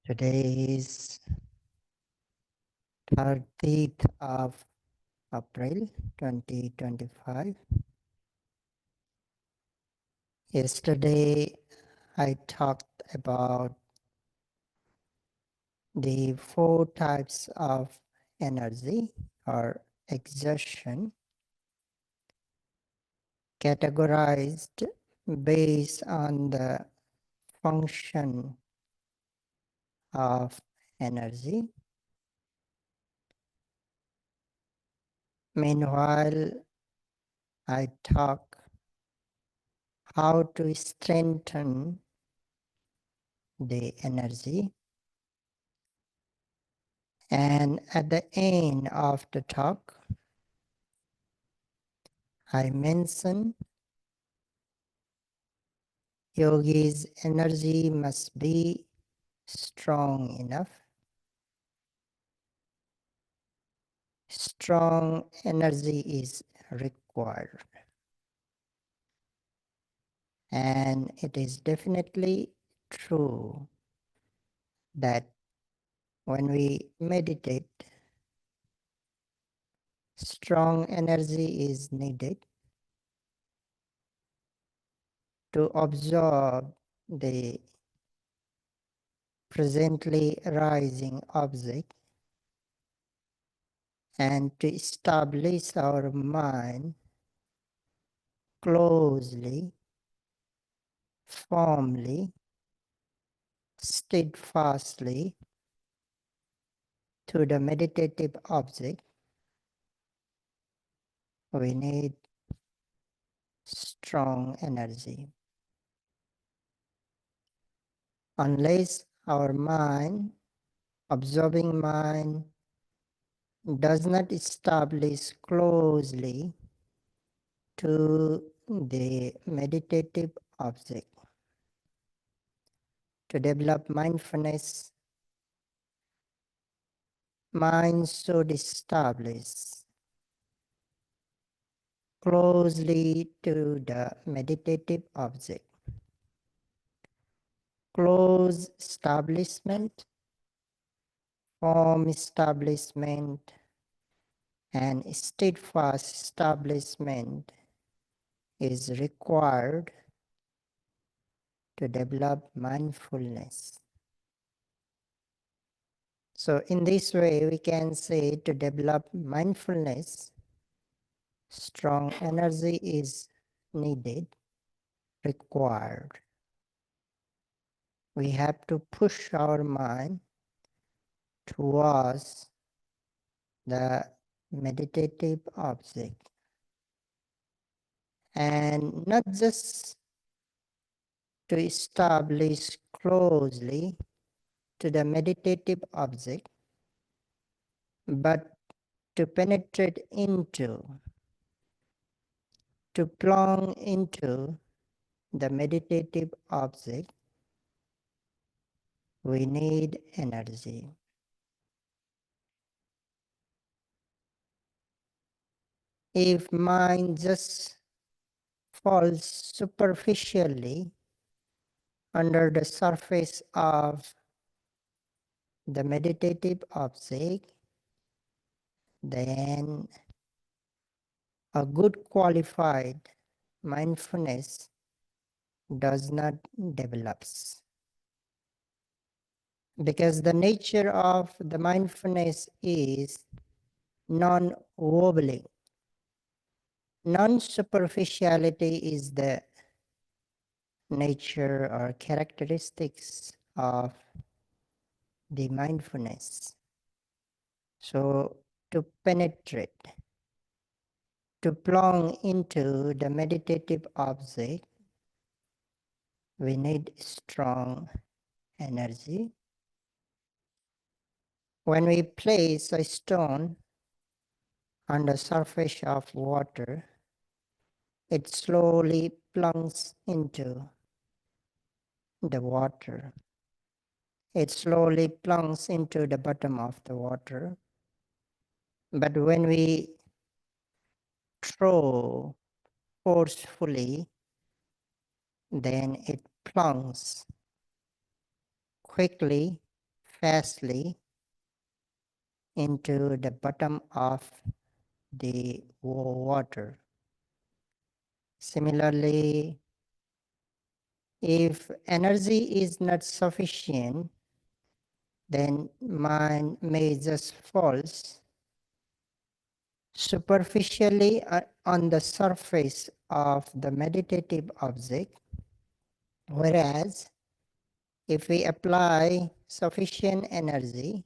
Today is 30th of April 2025. Yesterday I talked about the four types of energy or exertion categorized based on the function of energy. Meanwhile, I talk how to strengthen the energy, and at the end of the talk I mention yogi's energy must be strong enough. Strong energy is required, and it is definitely true that when we meditate, strong energy is needed to absorb the presently rising object and to establish our mind closely, firmly, steadfastly to the meditative object. We need strong energy. Unless our mind, observing mind, does not establish closely to the meditative object. To develop mindfulness, mind should establish closely to the meditative object. Close establishment, firm establishment, and steadfast establishment is required to develop mindfulness. So in this way we can say to develop mindfulness, strong energy is needed, required. We have to push our mind towards the meditative object, and not just to establish closely to the meditative object, but to penetrate into, to plunge into the meditative object. We need energy. If mind just falls superficially under the surface of the meditative object, then a good qualified mindfulness does not develop. Because the nature of the mindfulness is non-wobbling. Non-superficiality is the nature or characteristics of the mindfulness. So to penetrate, to plunge into the meditative object, we need strong energy. When we place a stone on the surface of water, it slowly plunges into the water. It slowly plunges into the bottom of the water. But when we throw forcefully, then it plunges quickly fastly into the bottom of the water. Similarly, if energy is not sufficient, then mind may just falls superficially on the surface of the meditative object, whereas if we apply sufficient energy,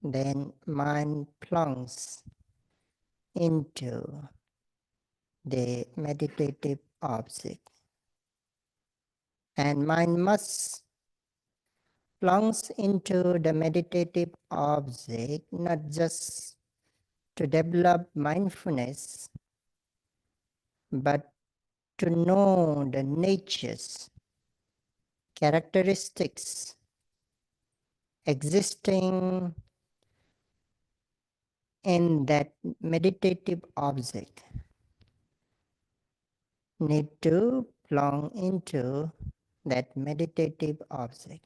then mind plunges into the meditative object. And mind must plunge into the meditative object not just to develop mindfulness, but to know the natures, characteristics existing in that meditative object. Need to plunge into that meditative object.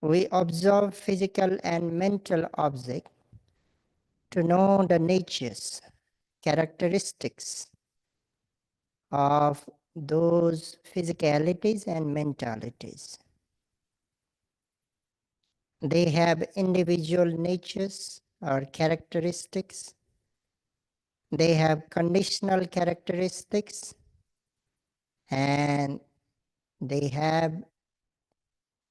We observe physical and mental objects to know the natures, characteristics of those physicalities and mentalities. They have individual natures or characteristics. They have conditional characteristics, and they have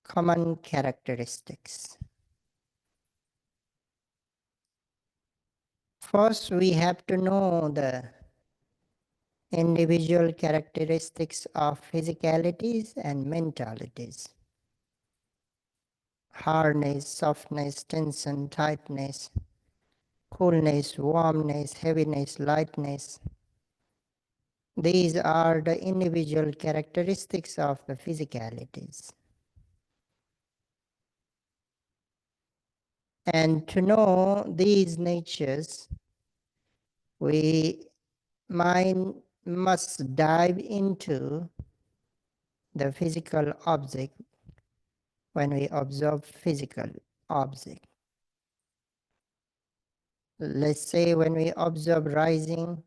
common characteristics. First, we have to know the individual characteristics of physicalities and mentalities. Hardness, softness, tension, tightness, coolness, warmness, heaviness, lightness. These are the individual characteristics of the physicalities. And to know these natures, mind must dive into the physical object when we observe physical object. Let's say when we observe rising,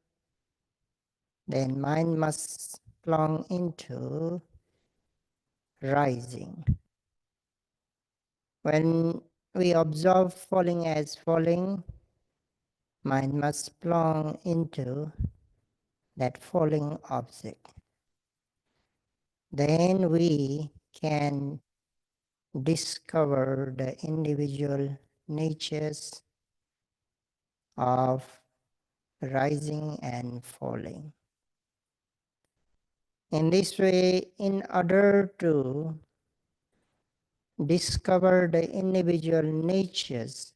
then mind must plunge into rising. When we observe falling as falling, mind must plunge into that falling object. Then we can discover the individual natures of rising and falling. In this way, in order to discover the individual natures,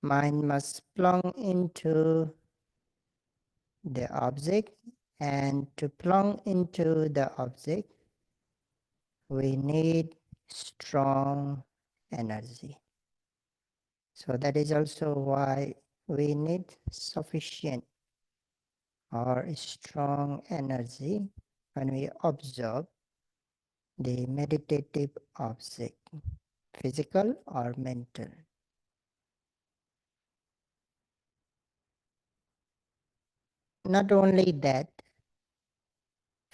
mind must plunge into the object, and to plunge into the object, we need strong energy. So that is also why we need sufficient or strong energy when we observe the meditative object, physical or mental. Not only that,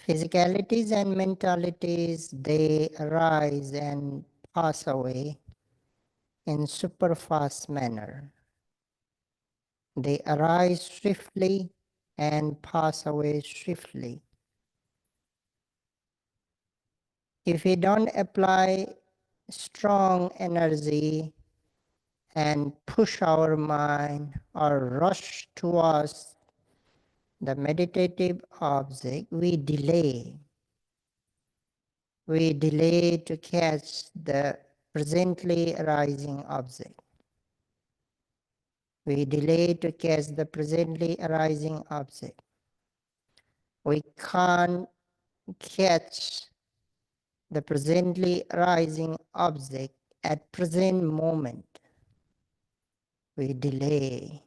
physicalities and mentalities, they arise and pass away in super fast manner. They arise swiftly and pass away swiftly. If we don't apply strong energy and push our mind or rush towards the meditative object, we delay. We delay to catch the presently arising object. We delay to catch the presently arising object. We can't catch the presently arising object at present moment. We delay.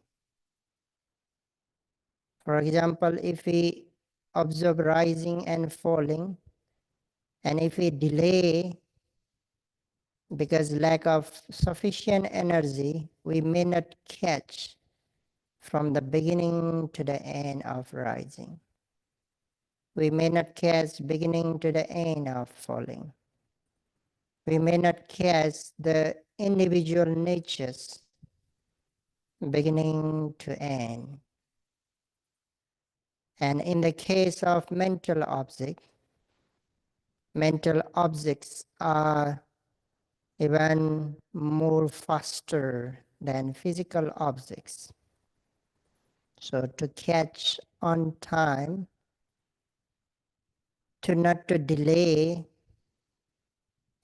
For example, if we observe rising and falling, And if we delay because lack of sufficient energy, we may not catch from the beginning to the end of rising. We may not catch beginning to the end of falling. We may not catch the individual natures beginning to end. And in the case of mental objects are even more faster than physical objects. So to catch on time, to not to delay,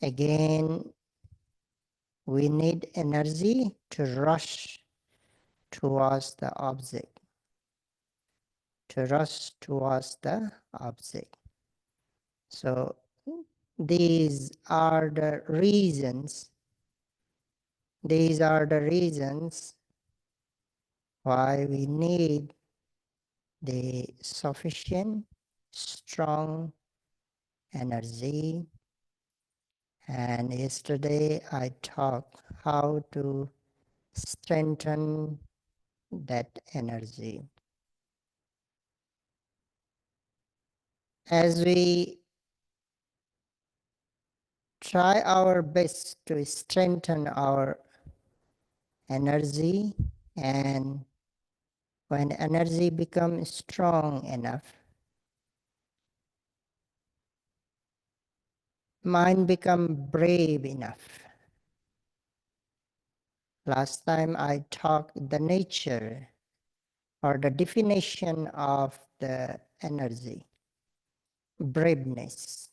again, we need energy to rush towards the object, to rush towards the object. So these are the reasons, why we need the sufficient, strong energy. And yesterday I talked how to strengthen that energy. As we try our best to strengthen our energy, and when energy becomes strong enough, mind becomes brave enough. Last time I talked the nature or the definition of the energy, braveness.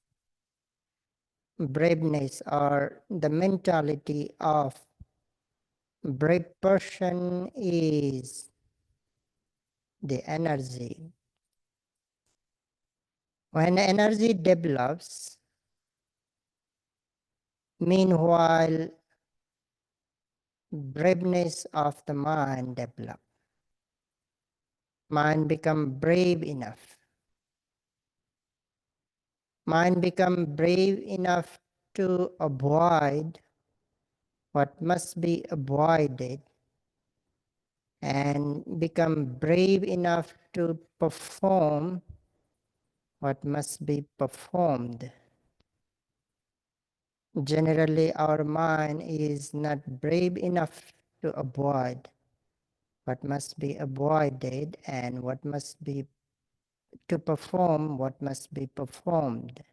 Braveness or the mentality of brave person is the energy. When energy develops, meanwhile braveness of the mind develops. Mind become brave enough. Mind become brave enough to avoid what must be avoided, and become brave enough to perform what must be performed. Generally, our mind is not brave enough to avoid what must be avoided and what must be to perform what must be performed.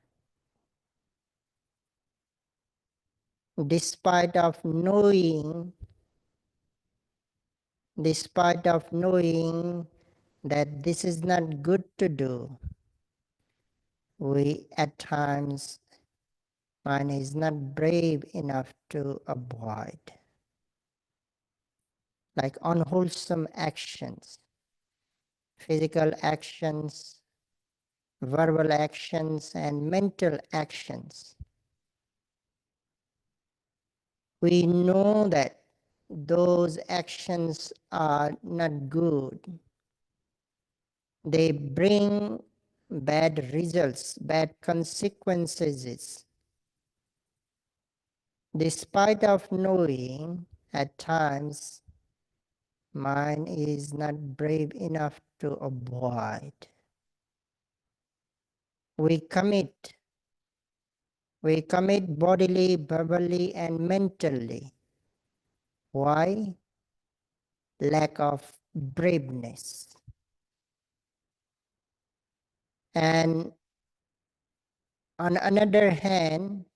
Despite of knowing that this is not good to do, we at times mind is not brave enough to avoid, like unwholesome actions, physical actions, verbal actions, and mental actions. We know that those actions are not good. They bring bad results, bad consequences. Despite of knowing, at times, mind is not brave enough to avoid. We commit bodily, verbally, and mentally. Why? Lack of braveness. And on another hand,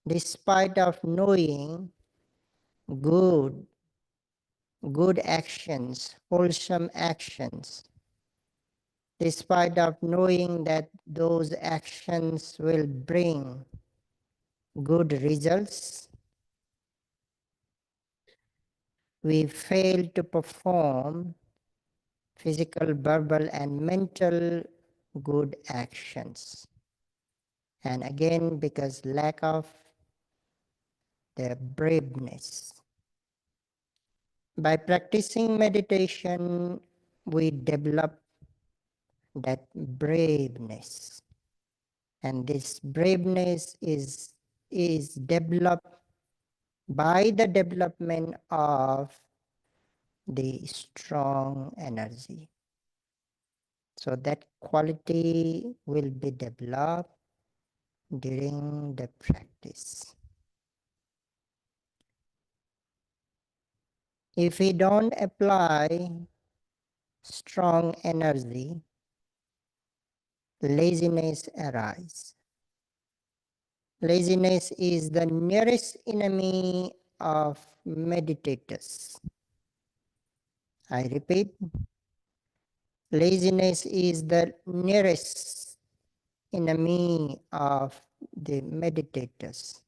despite of knowing good actions, wholesome actions, despite of knowing that those actions will bring good results, we fail to perform physical, verbal, and mental good actions. And again, because lack of the braveness. By practicing meditation, we develop that braveness. And this braveness is developed by the development of the strong energy. So that quality will be developed during the practice. If we don't apply strong energy, laziness arises. Laziness is the nearest enemy of meditators. I repeat, laziness is the nearest enemy of the meditators,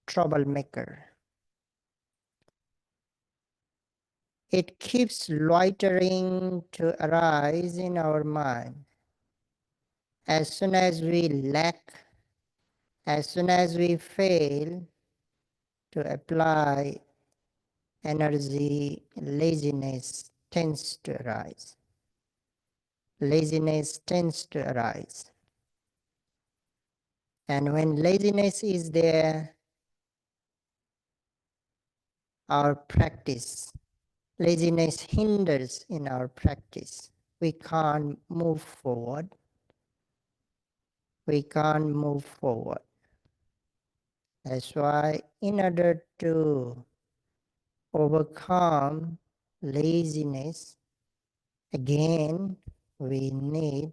troublemaker. It keeps loitering to arise in our mind. As soon as we lack, as soon as we fail to apply energy, laziness tends to arise. Laziness tends to arise. And when laziness is there, our practice, laziness hinders in our practice. We can't move forward. We can't move forward. That's why in order to overcome laziness, again, we need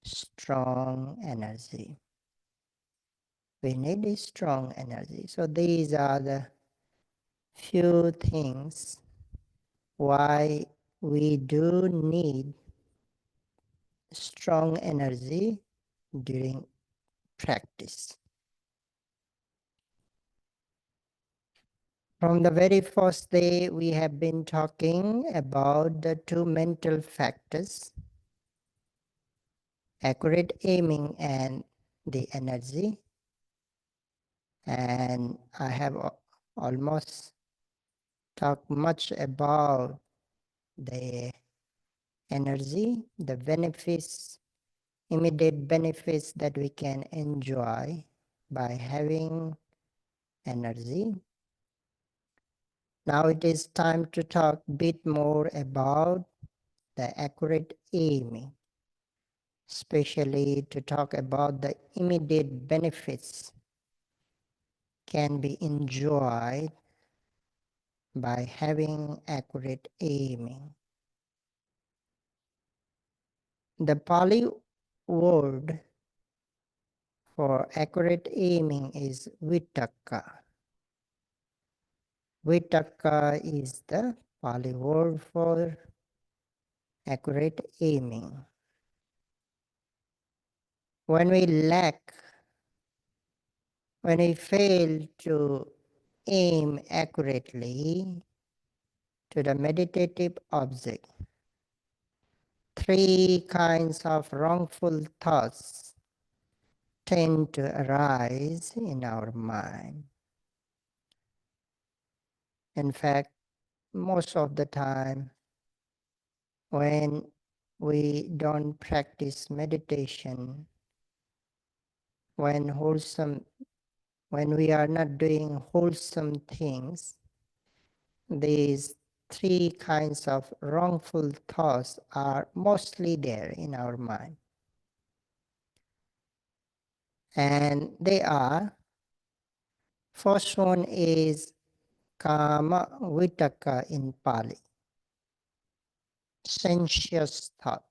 strong energy. We need a strong energy. So these are the few things why we do need strong energy during practice. From the very first day, we have been talking about the two mental factors, accurate aiming and the energy. And I have almost talked much about the energy, the benefits, immediate benefits that we can enjoy by having energy. Now it is time to talk a bit more about the accurate aiming, especially to talk about the immediate benefits can be enjoyed by having accurate aiming. The Pali word for accurate aiming is vitakka. Vitakka is the Pali word for accurate aiming. When we lack, when we fail to aim accurately to the meditative object, three kinds of wrongful thoughts tend to arise in our mind. In fact, most of the time, when we don't practice meditation, when we are not doing wholesome things, these three kinds of wrongful thoughts are mostly there in our mind. And they are, first one is kama vitaka in Pali, sensuous thought.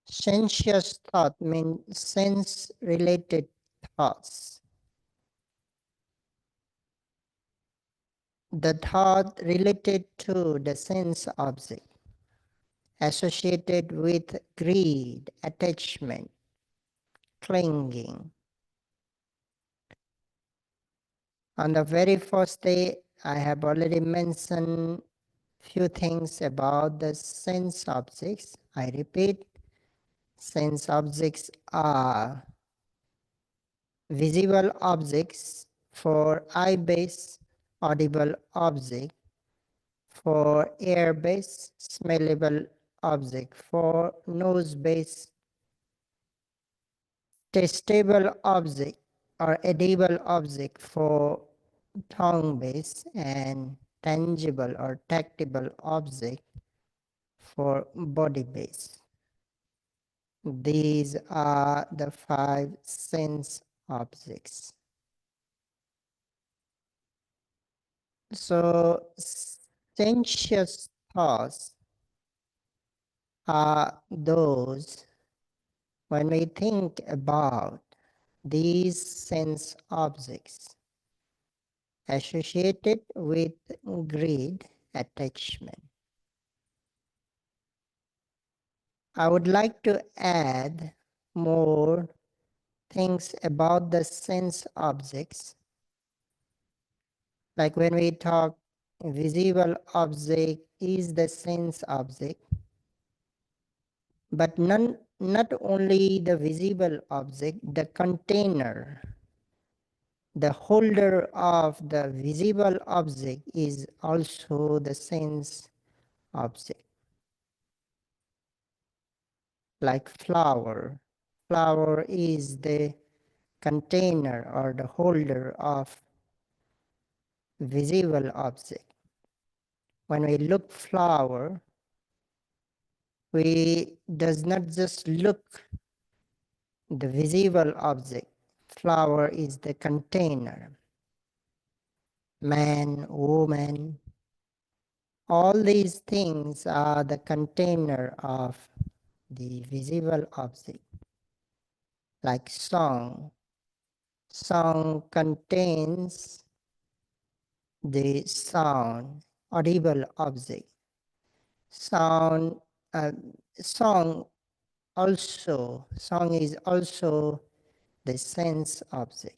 Sensuous thought means sense-related thoughts. The thought related to the sense object, associated with greed, attachment, clinging. On the very first day, I have already mentioned few things about the sense objects. I repeat, sense objects are visible objects for eye-based, audible object for air-based, smellable object for nose-based, testable object or edible object for tongue base and tangible or tactile object for body base. These are the 5 sense objects. So sensuous thoughts are those when we think about these sense objects associated with greed attachment. I would like to add more things about the sense objects. Like when we talk visible object is the sense object, but not only the visible object, the container, the holder of the visible object is also the sense object. Like flower. Flower is the container or the holder of visible object. When we look flower, we does not just look the visible object. Flower is the container. Man, woman, all these things are the container of the visible object. Like song. Song contains the sound, audible object. Sound, uh, song is also the sense object.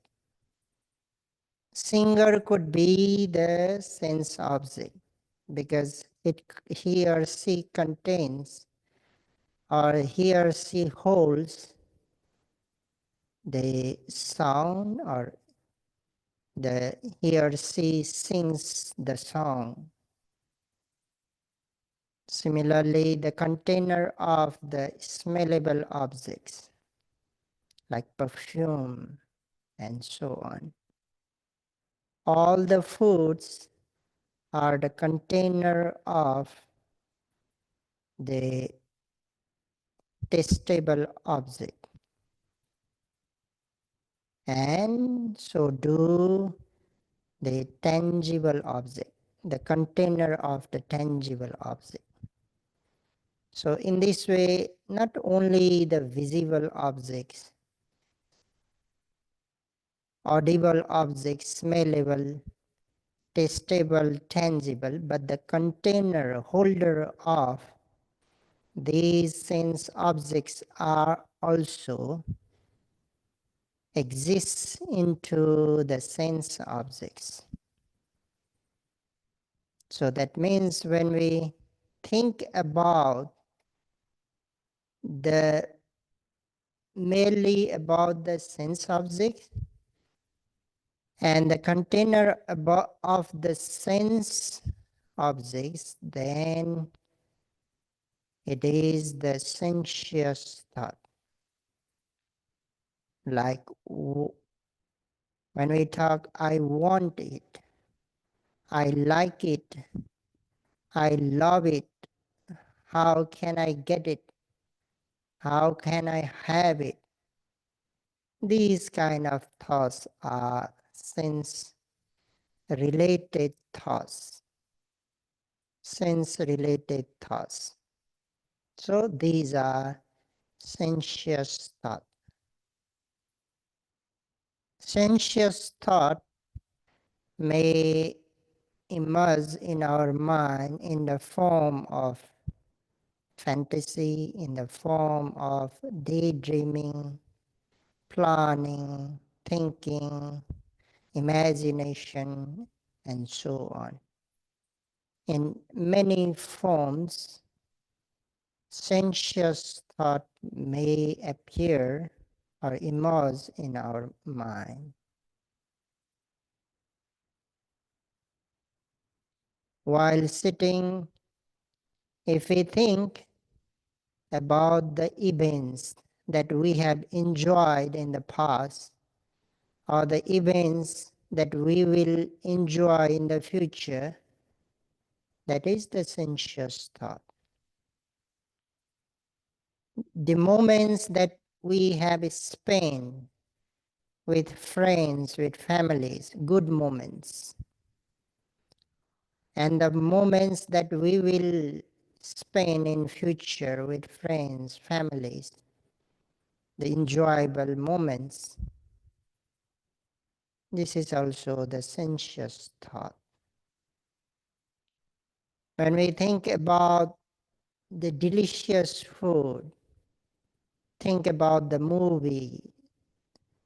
Singer could be the sense object because he or she contains or he or she holds the sound or he or she sings the song. Similarly, the container of the smellable objects like perfume and so on. All the foods are the container of the testable object, and so do the tangible object, the container of the tangible object. So in this way, not only the visible objects, audible objects, smellable, testable, tangible, but the container holder of these sense objects are also exists into the sense objects. So that means when we think about the merely about the sense object and the container of the sense objects, then it is the sensuous thought. Like when we talk, I want it, I like it, I love it, how can I get it, how can I have it? These kind of thoughts are sense-related thoughts. Sense-related thoughts. So these are sensuous thought. Sensuous thought may emerge in our mind in the form of fantasy, in the form of daydreaming, planning, thinking, imagination, and so on. In many forms, sensuous thought may appear or emerge in our mind. While sitting, if we think about the events that we have enjoyed in the past, or the events that we will enjoy in the future, that is the sensuous thought. The moments that we have spent with friends, with families, good moments, and the moments that we will spend in future with friends, families, the enjoyable moments, this is also the sensuous thought. When we think about the delicious food, think about the movie,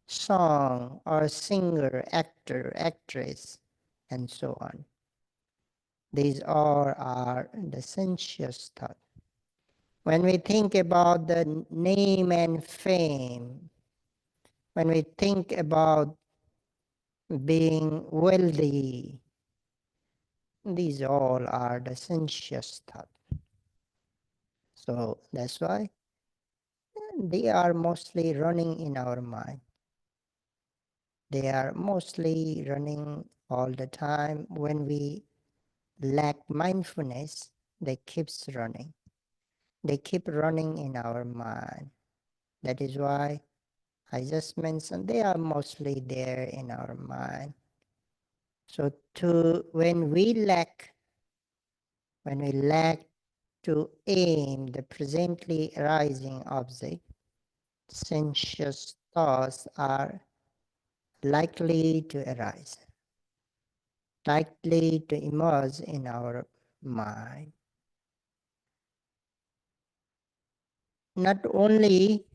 song, or singer, actor, actress, and so on. These all are the sensuous thought. When we think about the name and fame, when we think about being wealthy, these all are the sensuous thought. So that's why they are mostly running in our mind. They are mostly running all the time. When we lack mindfulness, they keeps running. They keep running in our mind. That is why I just mentioned they are mostly there in our mind. So when we lack to aim the presently arising object, sensuous thoughts are likely to arise, likely to emerge in our mind. Not only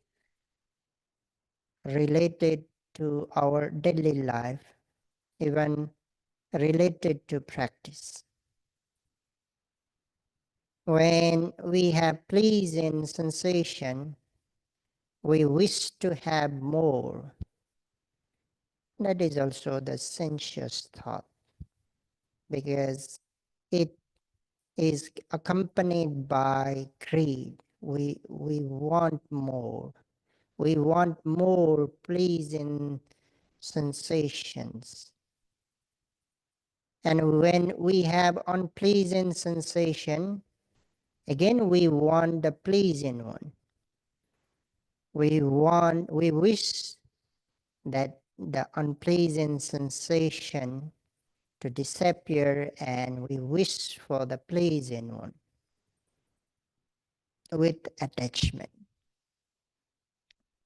related to our daily life, even related to practice. When we have pleasing sensation, we wish to have more. That is also the sensuous thought, because it is accompanied by greed. We want more. We want more pleasing sensations. And when we have unpleasant sensation, again we want the pleasing one. We wish that the unpleasant sensation to disappear, and we wish for the pleasing one with attachment.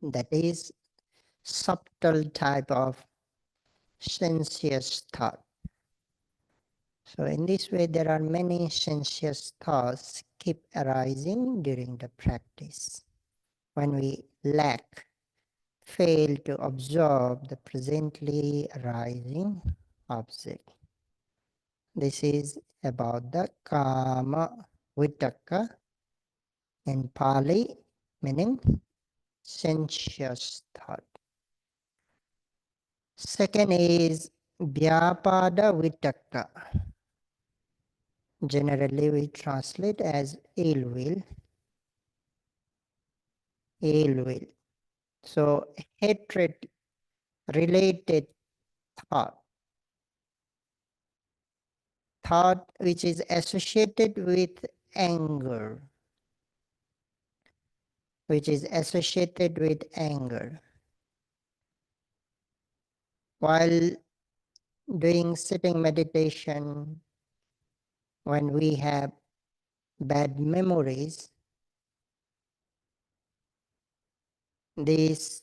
That is subtle type of sensuous thought. So in this way, there are many sensuous thoughts keep arising during the practice. When we fail to observe the presently arising object. This is about the kama vitaka in Pali, meaning sensuous thought. Second is vyapada vitaka. Generally we translate as ill will. Ill will. So hatred related thought. Thought which is associated with anger. Which is associated with anger. While doing sitting meditation, when we have bad memories, this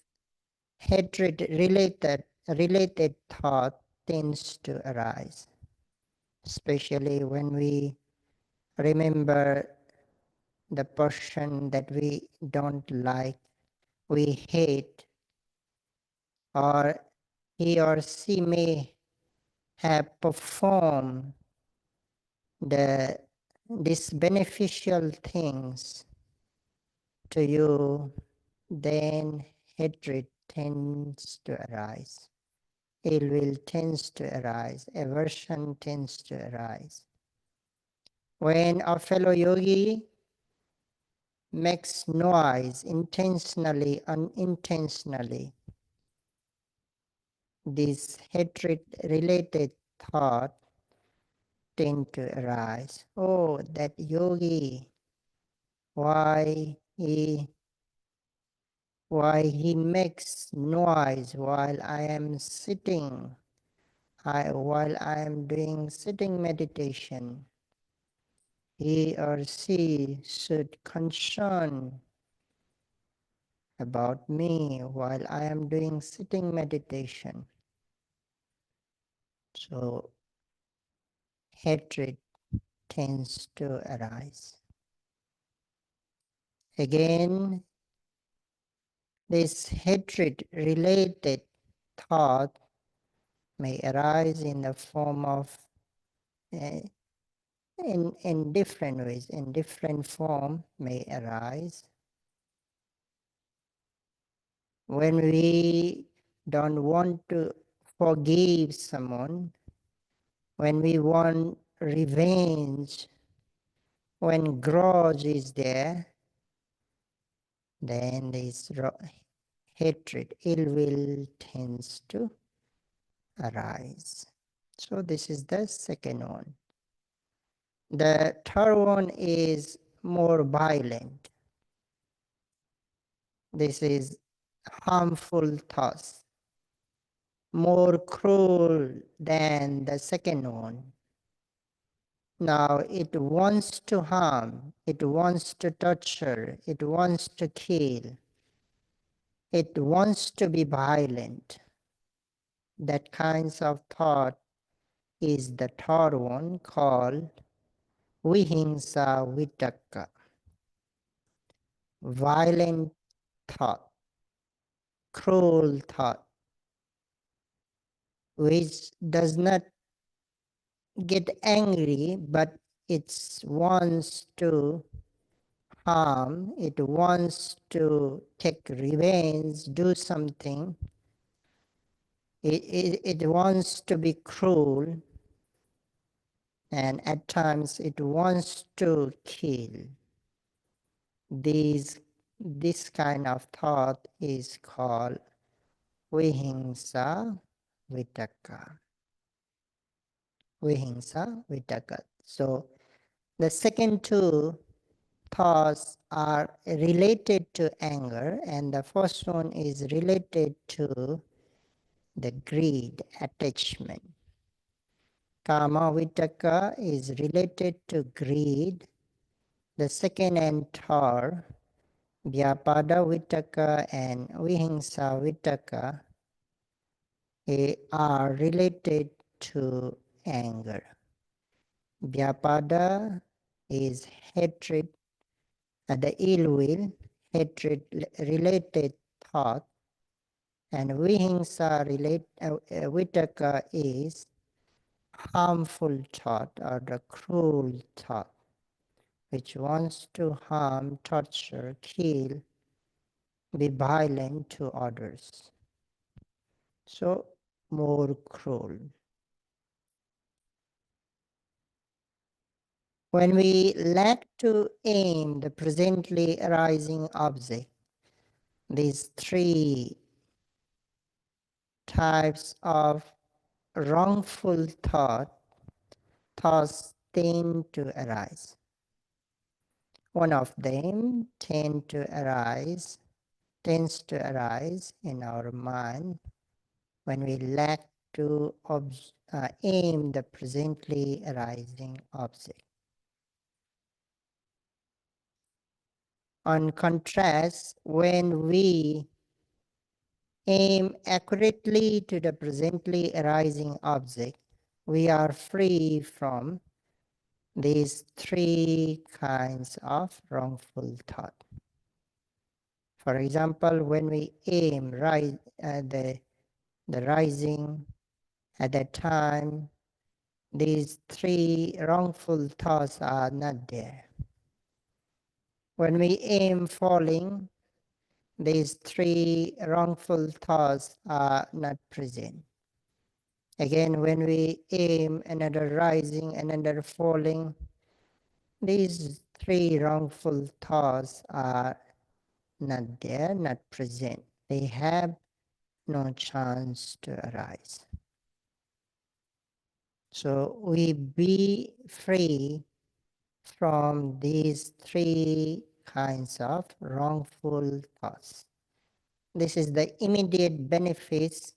hatred related thought tends to arise, especially when we remember the person that we don't like, we hate, or he or she may have performed these beneficial things to you, then hatred tends to arise. Ill will tends to arise. Aversion tends to arise. When a fellow yogi makes noise intentionally, unintentionally, these hatred-related thoughts tend to arise. Oh, that yogi, why he makes noise while I am sitting, while I am doing sitting meditation. He or she should concern about me while I am doing sitting meditation. So hatred tends to arise. Again, this hatred-related thought may arise in the form of in different ways, in different form may arise. When we don't want to forgive someone, when we want revenge, when grudge is there, then this hatred, ill will tends to arise. So this is the second one. The third one is more violent. This is harmful thoughts, more cruel than the second one. Now it wants to harm, it wants to torture, it wants to kill, it wants to be violent. That kinds of thought is the third one, called vihingsa vitaka, violent thought, cruel thought, which does not get angry, but it wants to harm, it wants to take revenge, do something. It wants to be cruel, and at times it wants to kill. This kind of thought is called vihingsa vitaka. Vihingsa vitaka. So the second two thoughts are related to anger, and the first one is related to the greed, attachment. Kama vitaka is related to greed. The second and third, vyapada vitaka and vihingsa vitaka, are related to anger. Vyapada is hatred, the ill will, hatred related thought, and vihingsa vitaka is harmful thought or the cruel thought, which wants to harm, torture, kill, be violent to others. So more cruel. When we lack to aim the presently arising object, these three types of wrongful thoughts tend to arise. One of them tends to arise in our mind when we lack to aim the presently arising object. On contrast, when we aim accurately to the presently arising object, we are free from these three kinds of wrongful thought. For example, when we aim the rising at that time, these three wrongful thoughts are not there. When we aim falling, these three wrongful thoughts are not present. Again, when we aim another rising, another falling, these three wrongful thoughts are not there, not present. They have no chance to arise. So we be free from these three kinds of wrongful thoughts. This is the immediate benefit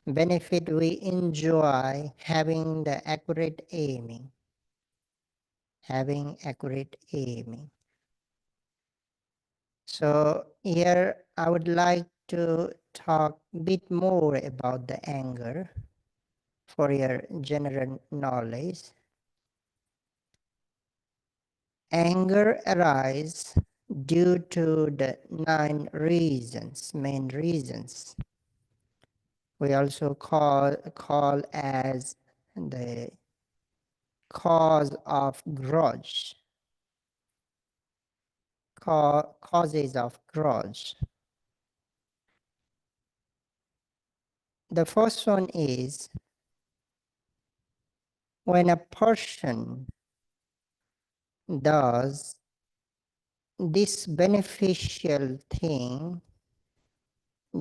we enjoy having the accurate aiming. Having accurate aiming. So here I would like to talk a bit more about the anger for your general knowledge. Anger arises due to the 9 reasons, main reasons. We also call as the cause of grudge, causes of grudge. The first one is when a person does this beneficial thing,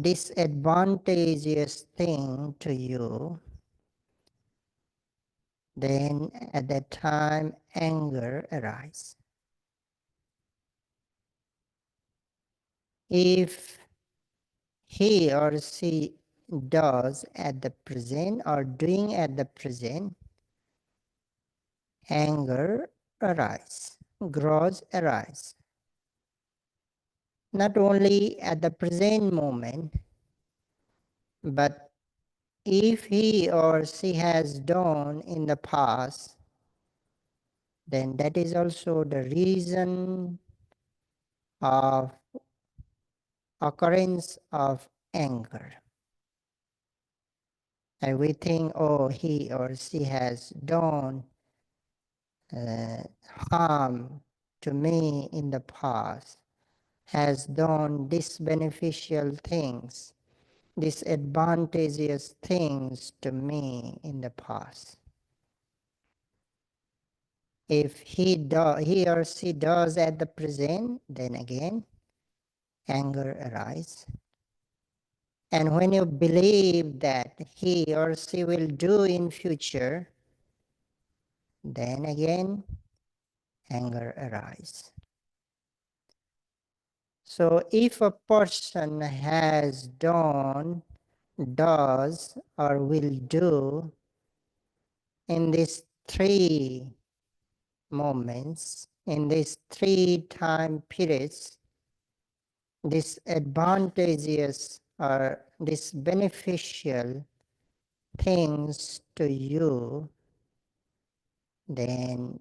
disadvantageous thing to you, then at that time anger arises. If he or she does at the present or doing at the present, anger arises, grudge arises. Not only at the present moment, but if he or she has done in the past, then that is also the reason of occurrence of anger. And we think, oh, he or she has done harm to me in the past, has done disbeneficial things, disadvantageous things to me in the past. If he or she does at the present, then again anger arises. And when you believe that he or she will do in future, then again anger arises. So if a person has done, does, or will do in these 3 moments, in these 3 time periods, disadvantageous or disbeneficial things to you, then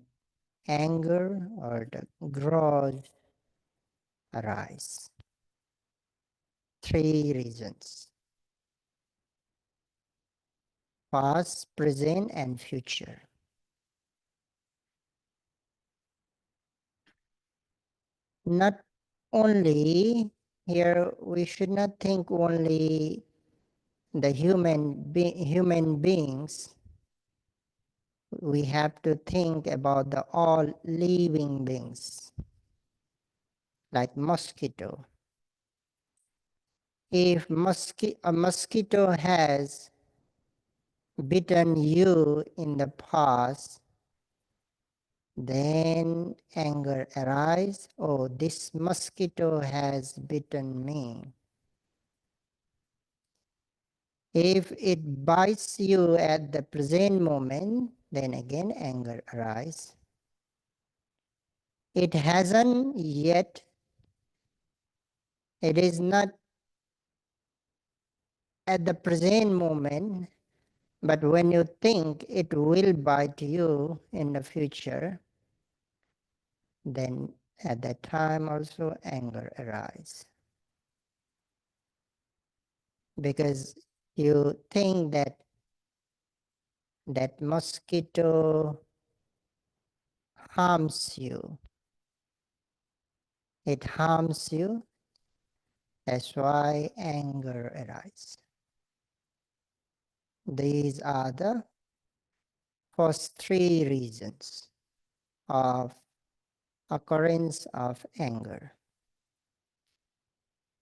anger or the grudge arise. 3 reasons: past, present, and future. Not only here, we should not think only the human beings. We have to think about the all living beings, like mosquito. If a mosquito has bitten you in the past, then anger arises. Oh, this mosquito has bitten me. If it bites you at the present moment, then again anger arises. It hasn't yet, it is not at the present moment, but when you think it will bite you in the future, then at that time also anger arises. Because you think that that mosquito harms you. It harms you, that's why anger arises. These are the first 3 reasons of occurrence of anger.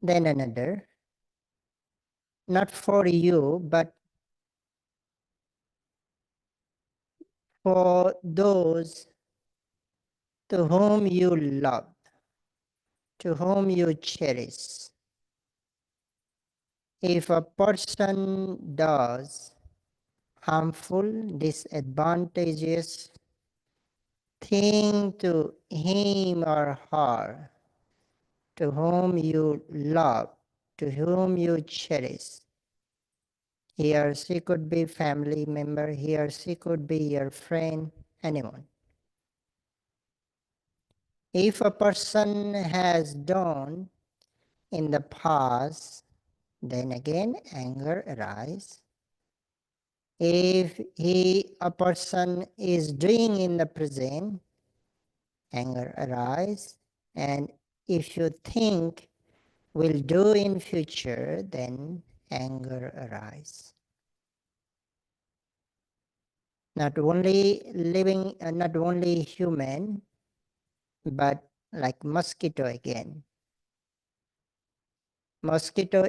Then another, not for you, but for those to whom you love, to whom you cherish. If a person does harmful, disadvantageous thing to him or her, to whom you love, to whom you cherish, he or she could be family member, he or she could be your friend, anyone. If a person has done in the past, then again anger arises. If a person is doing in the present, anger arises. And if you think will do in future, then anger arises. Not only living, not only human, but like mosquito again. Mosquito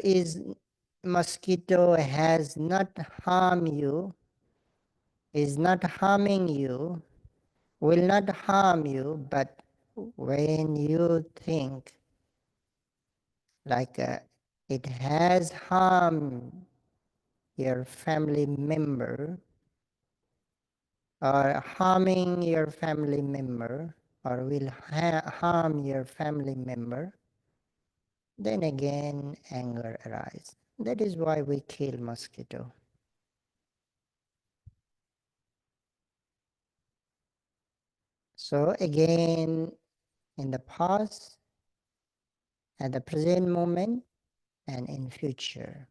has not harm you, is not harming you, will not harm you, but when you think like it has harmed your family member or harming your family member or will harm your family member, then again anger arises. That is why we kill mosquito. So again, in the past, at the present moment, and in future.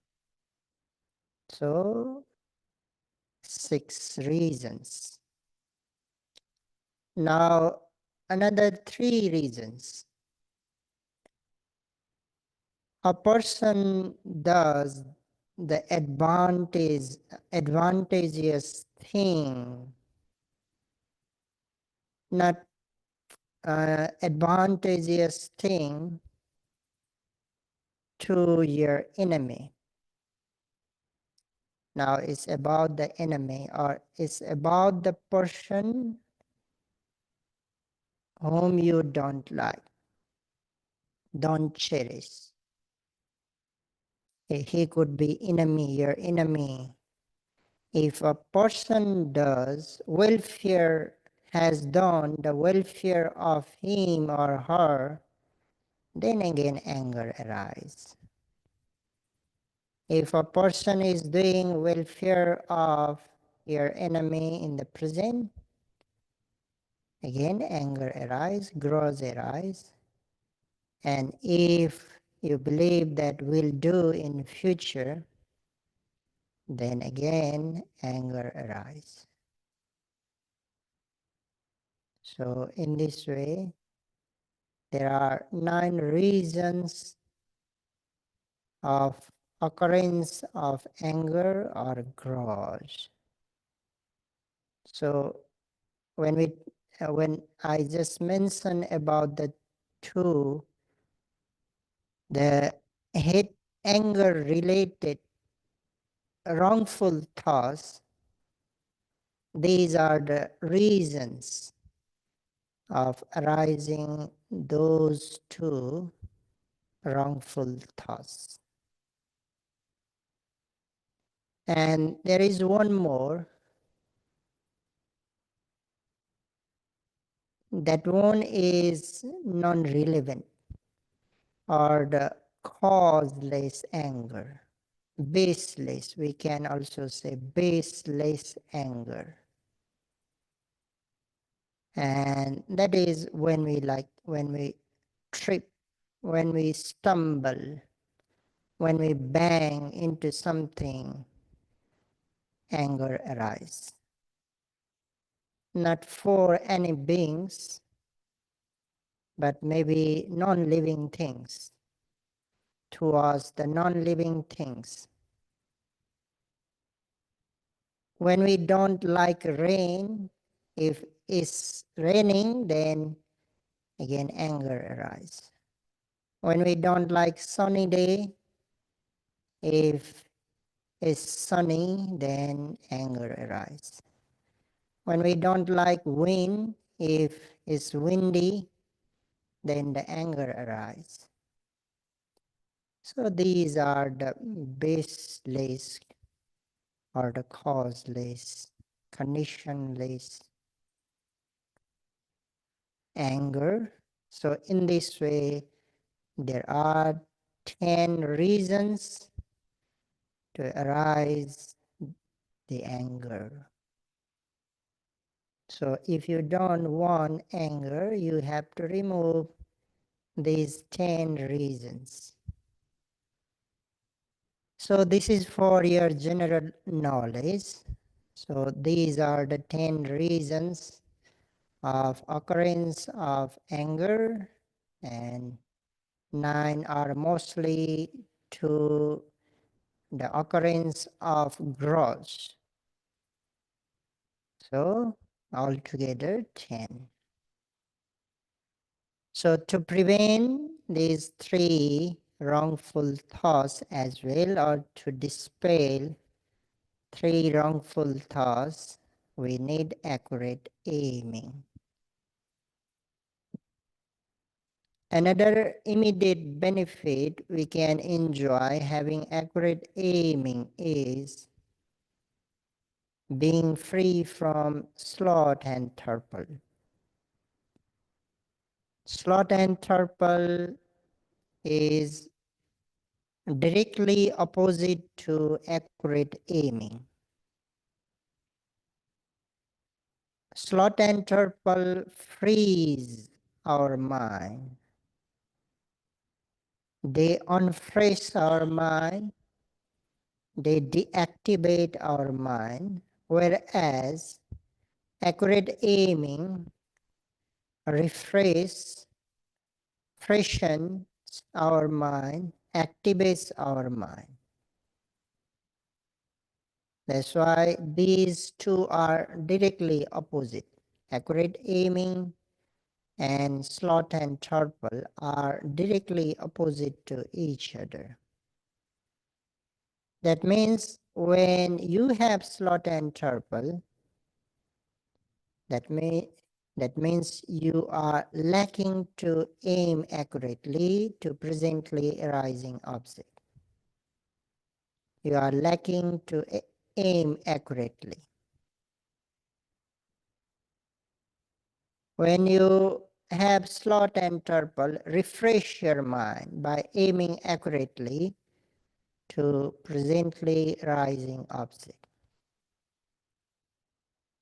So 6 reasons. Now another 3 reasons. A person does the advantageous thing, not advantageous thing to your enemy. Now it's about the enemy, or it's about the person whom you don't like, don't cherish. He could be enemy, your enemy. If a person does welfare, has done the welfare of him or her, then again anger arises. If a person is doing welfare of your enemy in the present, again anger arises, grows arise. And if you believe that will do in future, then again anger arises. So in this way, there are 9 reasons of occurrence of anger or grudge. So when I just mentioned about the 2, the hate anger related wrongful thoughts, these are the reasons of arising those 2 wrongful thoughts. And there is one more. That one is non-relevant, or the causeless anger. Baseless, we can also say baseless anger. And that is when we trip, when we stumble, when we bang into something, anger arises. Not for any beings, but maybe non-living things, towards the non-living things. When we don't like rain, if it's raining, then again anger arises. When we don't like sunny day, if it's sunny, then anger arises. When we don't like wind, if it's windy, then the anger arises. So these are the baseless or the causeless, conditionless anger. So in this way, there are 10 reasons to arise the anger. So if you don't want anger, you have to remove these 10 reasons. So this is for your general knowledge. So these are the 10 reasons of occurrence of anger, and 9 are mostly to the occurrence of grudge. So altogether 10. So to prevent these 3 wrongful thoughts as well, or to dispel 3 wrongful thoughts, we need accurate aiming. Another immediate benefit we can enjoy having accurate aiming is being free from sloth and torpor. Sloth and torpor is directly opposite to accurate aiming. Sloth and torpor freeze our mind. They unfresh our mind, they deactivate our mind, whereas accurate aiming refreshes, freshens our mind, activates our mind. That's why these two are directly opposite. Accurate aiming and sloth and torpor are directly opposite to each other. That means when you have sloth and torpor, that means you are lacking to aim accurately to presently arising object. You are lacking to aim accurately. When you have sloth and torpor, refresh your mind by aiming accurately to presently rising object.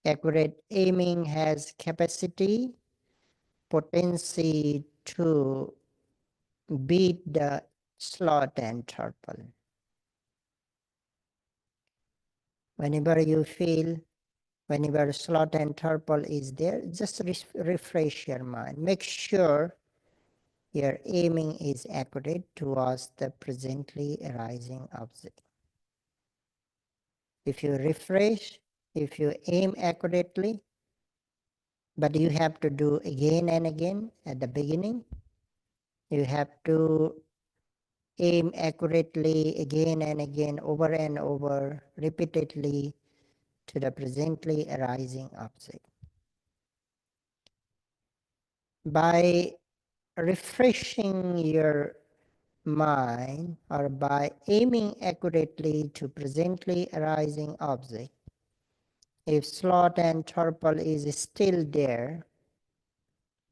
Accurate aiming has capacity, potency to beat the sloth and torpor. Whenever you feel, whenever sloth and torpor is there, just refresh your mind. Make sure your aiming is accurate towards the presently arising object. If you refresh, if you aim accurately, but you have to do again and again at the beginning, you have to aim accurately again and again, over and over, repeatedly to the presently arising object. By refreshing your mind, or by aiming accurately to presently arising object, if sloth and torpor is still there,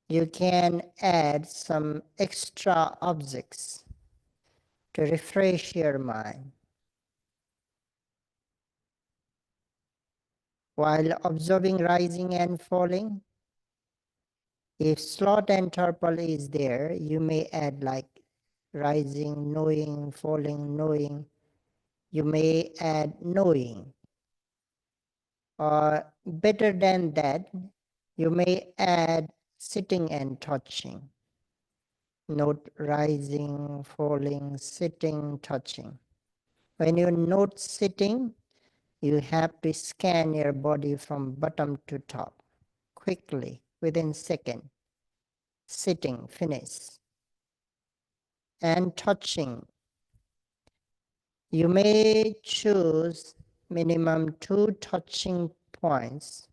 you can add some extra objects to refresh your mind. While observing rising and falling, if sloth and torpor is there, you may add like rising, knowing, falling, knowing. You may add knowing. Or better than that, you may add sitting and touching. Note rising, falling, sitting, touching. When you note sitting, you have to scan your body from bottom to top quickly, within a second. sitting, finish. And touching. You may choose minimum 2 touching points,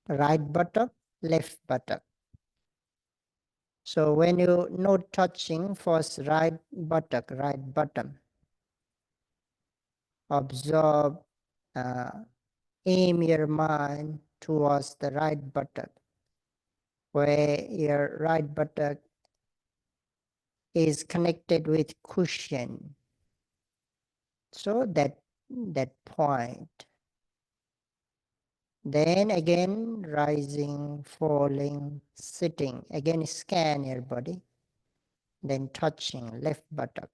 right buttock, left buttock. So when you note touching, first right buttock, right bottom, absorb, aim your mind towards the right buttock, where your right buttock is connected with cushion. So that point. Then again rising, falling, sitting. Again scan your body. Then touching left buttock.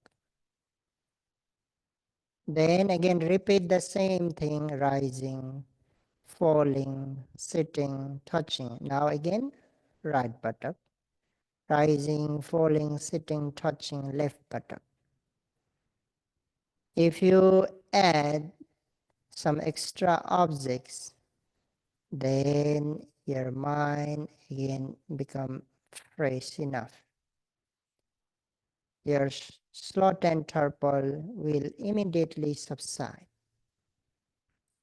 Then again repeat the same thing, rising, falling, sitting, touching. Now again right buttock. Rising, falling, sitting, touching left buttock. If you add some extra objects, then your mind again become fresh enough. Your sloth and torpor will immediately subside.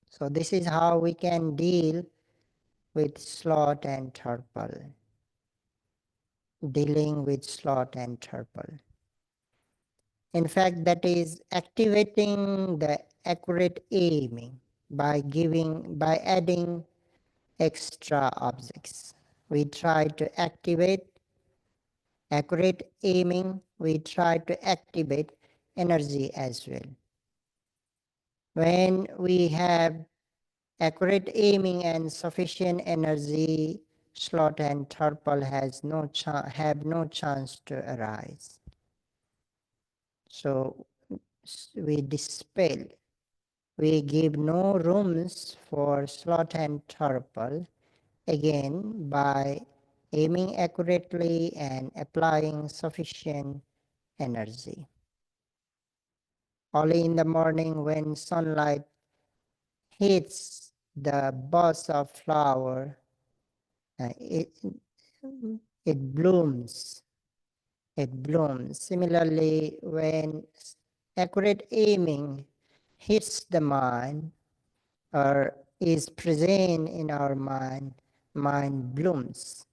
So this is how we can deal with sloth and torpor. Dealing with sloth and torpor. In fact, that is activating the accurate aiming by adding extra objects. We try to activate accurate aiming, we try to activate energy as well. When we have accurate aiming and sufficient energy, sloth and torpor have no chance to arise. So we dispel, we give no rooms for sloth and torpor, again by aiming accurately and applying sufficient energy. Early in the morning when sunlight hits the buds of flower, it blooms. It blooms. Similarly, when accurate aiming hits the mind or is present in our mind, mind blooms.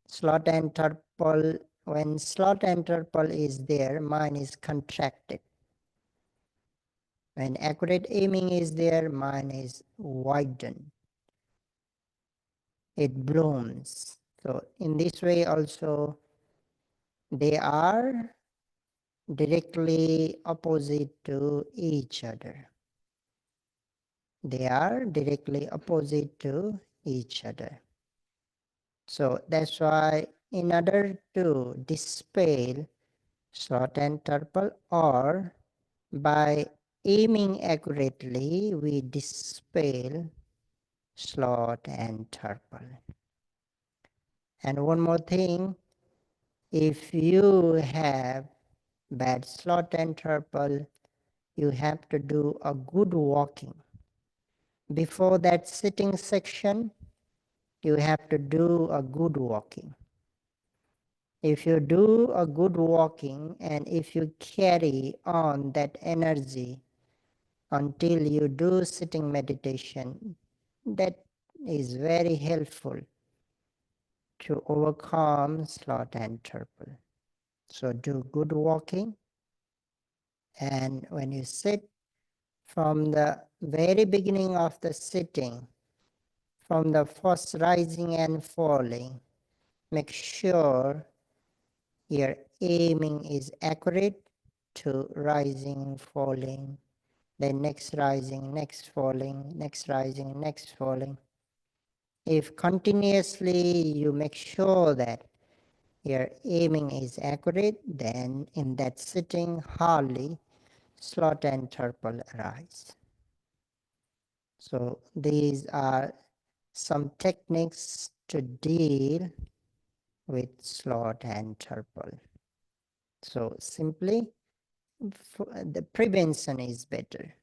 Sloth and torpor, when sloth and torpor is there, mind is contracted. When accurate aiming is there, mind is widened. It blooms. So in this way also, they are directly opposite to each other. They are directly opposite to each other. So that's why in order to dispel sloth and torpor, or by aiming accurately, we dispel sloth and torpor. And one more thing, if you have bad sloth and torpor, you have to do a good walking. Before that sitting section, you have to do a good walking. If you do a good walking and if you carry on that energy until you do sitting meditation, that is very helpful to overcome sloth and torpor. So do good walking, and when you sit, from the very beginning of the sitting, from the first rising and falling, make sure your aiming is accurate to rising, falling, then next rising, next falling, next rising, next falling. If continuously you make sure that your aiming is accurate, then in that sitting hardly sloth and torpor arise. So these are some techniques to deal with sloth and torpor. So simply, the prevention is better.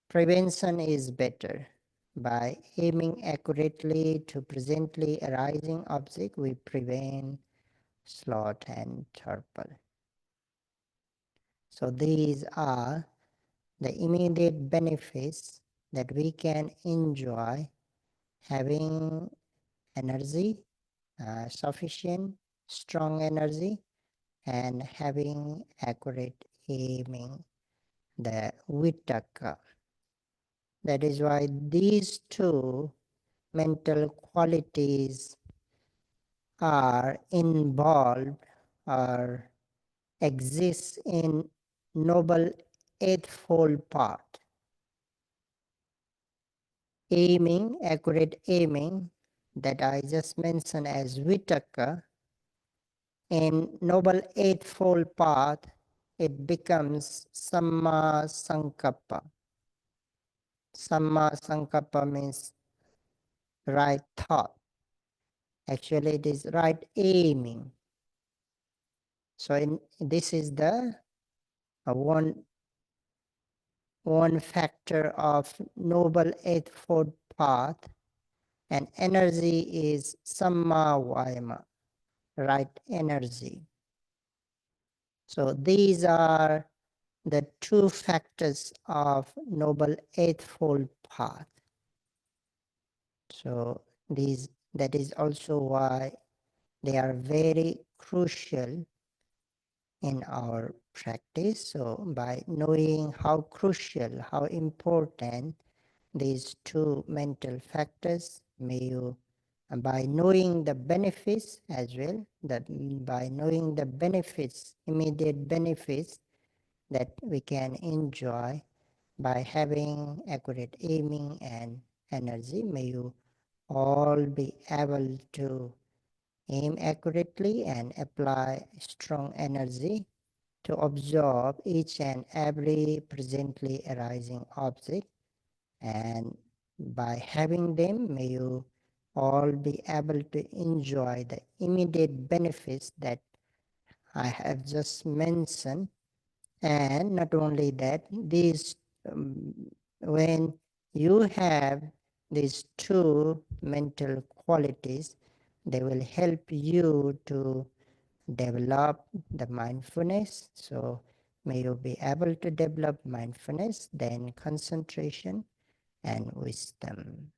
Prevention is better. by aiming accurately to presently arising object, we prevent sloth and torpor. So these are the immediate benefits that we can enjoy having energy, sufficient, strong energy, and having accurate aiming, the vitaka. That is why these two mental qualities are involved or exist in Noble Eightfold Path. Aiming, accurate aiming, that I just mentioned as vitaka, in Noble Eightfold Path, it becomes Samma Sankappa. Samma Sankappa means right thought. Actually, it is right aiming. So this is the one factor of Noble Eightfold Path, and energy is Samma Vayama, right energy. So these are the two factors of Noble Eightfold Path. So that is also why they are very crucial in our practice. So by knowing how crucial, how important these two mental factors, may you, by knowing the benefits as well, that by knowing the benefits, immediate benefits that we can enjoy by having accurate aiming and energy, may you all be able to aim accurately and apply strong energy to absorb each and every presently arising object, and by having them, may you all be able to enjoy the immediate benefits that I have just mentioned. And not only that, these when you have these two mental qualities, they will help you to develop the mindfulness. So may you be able to develop mindfulness, then concentration and wisdom.